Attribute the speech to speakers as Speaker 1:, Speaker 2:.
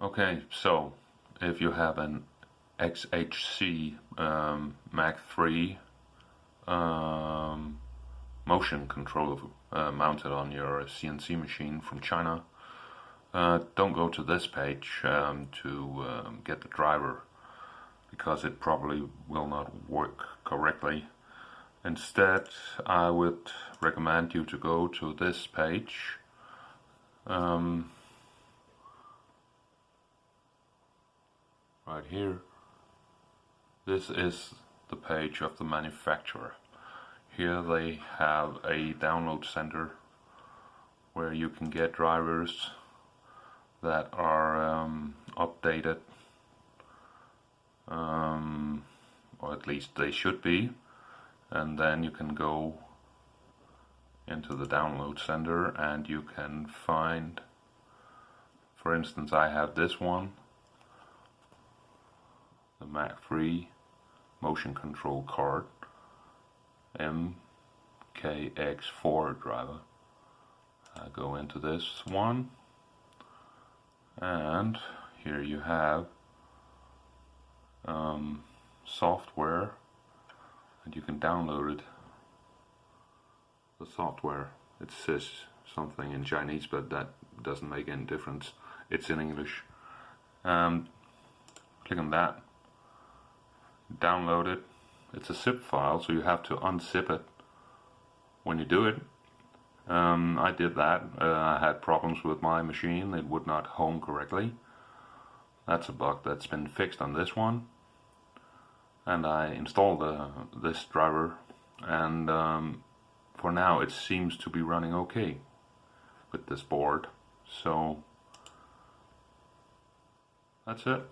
Speaker 1: Okay, so if you have an XHC Mach3 motion controller mounted on your CNC machine from China, don't go to this page to get the driver, because it probably will not work correctly. Instead, I would recommend you to go to this page. Right here. This is the page of the manufacturer. Here they have a download center where you can get drivers that are updated, or at least they should be, and then you can go into the download center and you can find, for instance, I have this one, the Mach3 motion control card, MKX-IV driver. I go into this one, and here you have software, and you can download it. The software, it says something in Chinese, but that doesn't make any difference. It's in English. Click on that, download it. It's a zip file, so you have to unzip it when you do it. I did that. I had problems with my machine. It would not home correctly. That's a bug that's been fixed on this one. And I installed this driver, and for now it seems to be running okay with this board. So that's it.